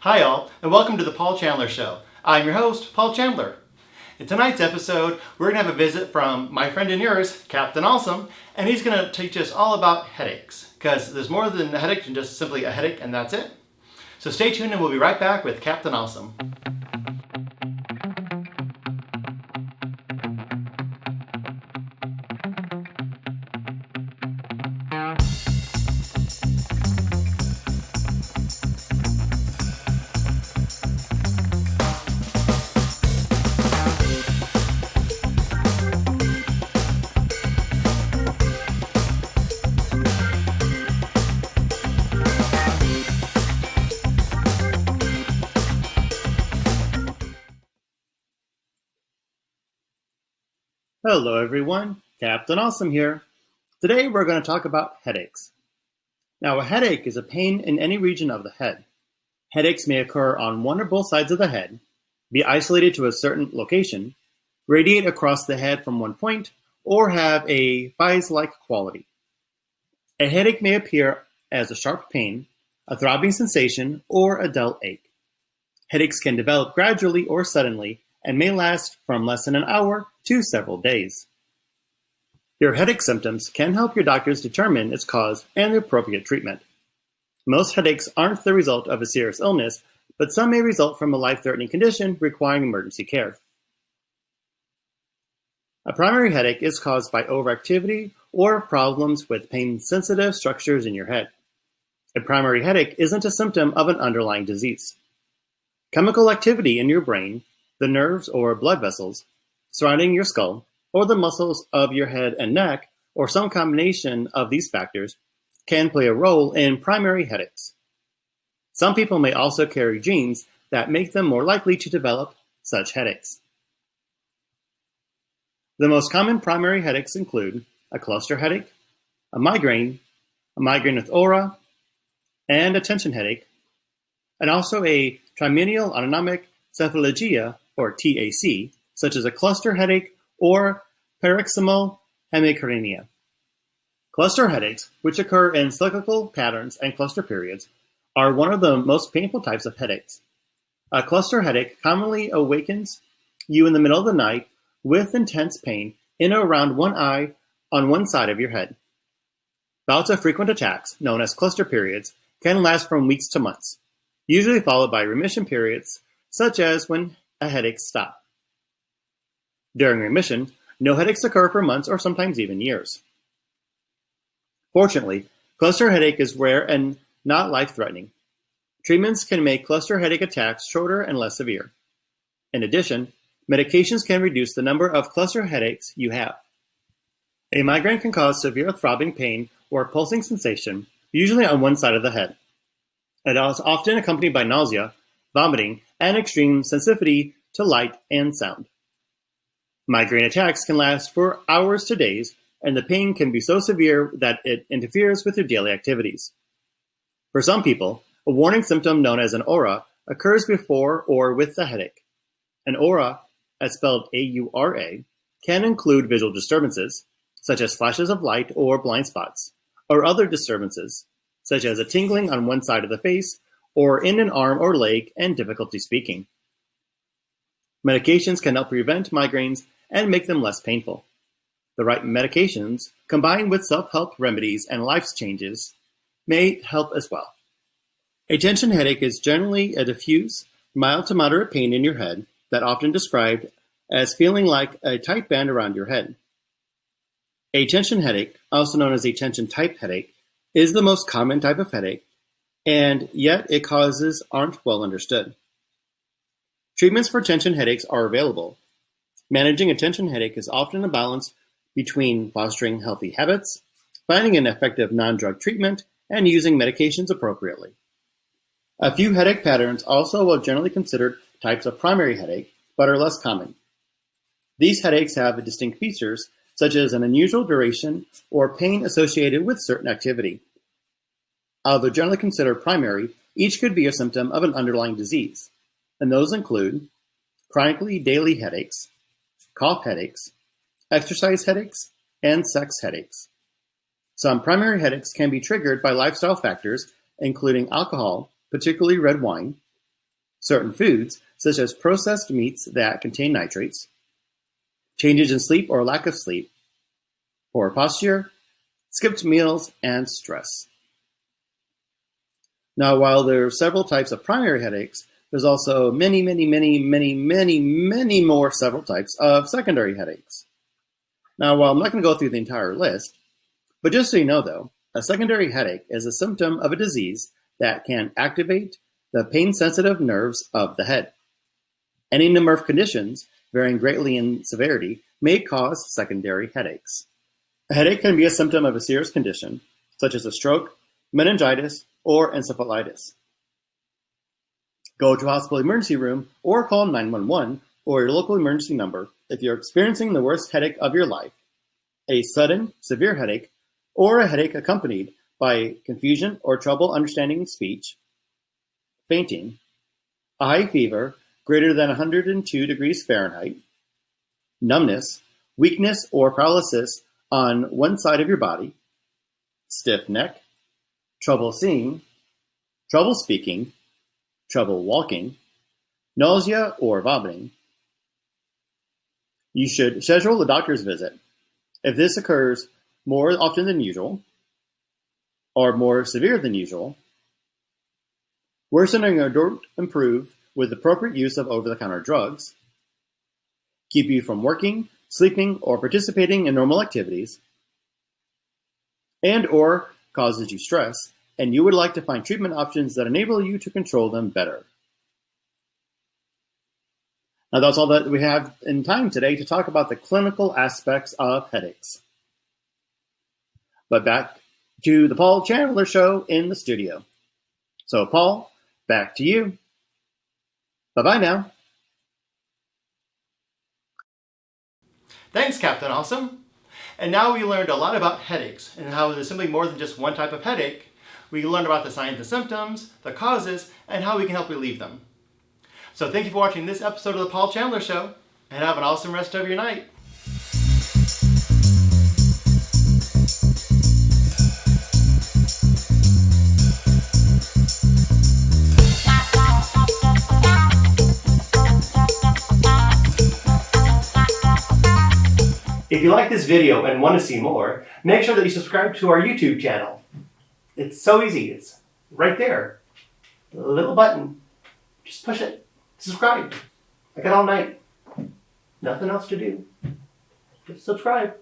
Hi all, and welcome to the Paul Chandler Show. I'm your host, Paul Chandler. In tonight's episode, we're going to have a visit from my friend and yours, Captain Awesome, and he's going to teach us all about headaches, because there's more than a headache than just simply a headache and that's it. So stay tuned and we'll be right back with Captain Awesome. Hello everyone, Captain Awesome here. Today we're going to talk about headaches. Now a headache is a pain in any region of the head. Headaches may occur on one or both sides of the head, be isolated to a certain location, radiate across the head from one point, or have a vise-like quality. A headache may appear as a sharp pain, a throbbing sensation, or a dull ache. Headaches can develop gradually or suddenly and may last from less than an hour to several days. Your headache symptoms can help your doctors determine its cause and the appropriate treatment. Most headaches aren't the result of a serious illness, but some may result from a life-threatening condition requiring emergency care. A primary headache is caused by overactivity or problems with pain-sensitive structures in your head. A primary headache isn't a symptom of an underlying disease. Chemical activity in your brain, the nerves or blood vessels surrounding your skull, or the muscles of your head and neck, or some combination of these factors, can play a role in primary headaches. Some people may also carry genes that make them more likely to develop such headaches. The most common primary headaches include a cluster headache, a migraine with aura, and a tension headache, and also a trigeminal autonomic cephalgia, or TAC, such as a cluster headache or paroxysmal hemicrania. Cluster headaches, which occur in cyclical patterns and cluster periods, are one of the most painful types of headaches. A cluster headache commonly awakens you in the middle of the night with intense pain in or around one eye on one side of your head. Bouts of frequent attacks, known as cluster periods, can last from weeks to months, usually followed by remission periods, such as when a headache stops. During remission, no headaches occur for months or sometimes even years. Fortunately, cluster headache is rare and not life-threatening. Treatments can make cluster headache attacks shorter and less severe. In addition, medications can reduce the number of cluster headaches you have. A migraine can cause severe throbbing pain or pulsing sensation, usually on one side of the head. It is often accompanied by nausea, vomiting, and extreme sensitivity to light and sound. Migraine attacks can last for hours to days, and the pain can be so severe that it interferes with your daily activities. For some people, a warning symptom known as an aura occurs before or with the headache. An aura, as spelled A-U-R-A, can include visual disturbances, such as flashes of light or blind spots, or other disturbances, such as a tingling on one side of the face or in an arm or leg and difficulty speaking. Medications can help prevent migraines and make them less painful. The right medications, combined with self-help remedies and life changes, may help as well. A tension headache is generally a diffuse, mild to moderate pain in your head that often described as feeling like a tight band around your head. A tension headache, also known as a tension-type headache, is the most common type of headache, and yet its causes aren't well understood. Treatments for tension headaches are available. Managing a tension headache is often a balance between fostering healthy habits, finding an effective non-drug treatment, and using medications appropriately. A few headache patterns also are generally considered types of primary headache, but are less common. These headaches have distinct features, such as an unusual duration or pain associated with certain activity. Although generally considered primary, each could be a symptom of an underlying disease, and those include chronically daily headaches, cough headaches, exercise headaches, and sex headaches. Some primary headaches can be triggered by lifestyle factors, including alcohol, particularly red wine, certain foods, such as processed meats that contain nitrates, changes in sleep or lack of sleep, poor posture, skipped meals, and stress. Now, while there are several types of primary headaches, there's also many more several types of secondary headaches. Now, while I'm not going to go through the entire list, but just so you know though, a secondary headache is a symptom of a disease that can activate the pain-sensitive nerves of the head. Any number of conditions, varying greatly in severity, may cause secondary headaches. A headache can be a symptom of a serious condition, such as a stroke, meningitis, or encephalitis. Go to a hospital emergency room or call 911 or your local emergency number if you're experiencing the worst headache of your life, a sudden, severe headache, or a headache accompanied by confusion or trouble understanding speech, fainting, a high fever greater than 102 degrees Fahrenheit, numbness, weakness or paralysis on one side of your body, stiff neck, trouble seeing, trouble speaking, trouble walking, nausea or vomiting. You should schedule a doctor's visit. If this occurs more often than usual, or more severe than usual, worsening or don't improve with appropriate use of over-the-counter drugs, keep you from working, sleeping, or participating in normal activities, and or causes you stress, and you would like to find treatment options that enable you to control them better. Now that's all that we have in time today to talk about the clinical aspects of headaches. But back to the Paul Chandler Show in the studio. So Paul, back to you. Bye-bye now. Thanks, Captain Awesome. And now we learned a lot about headaches and how there's simply more than just one type of headache. We learned about the signs and symptoms, the causes, and how we can help relieve them. So thank you for watching this episode of the Paul Chandler Show, and have an awesome rest of your night. If you like this video and want to see more, make sure that you subscribe to our YouTube channel. It's so easy. It's right there. A little button. Just push it. Subscribe. I got all night. Nothing else to do. Just subscribe.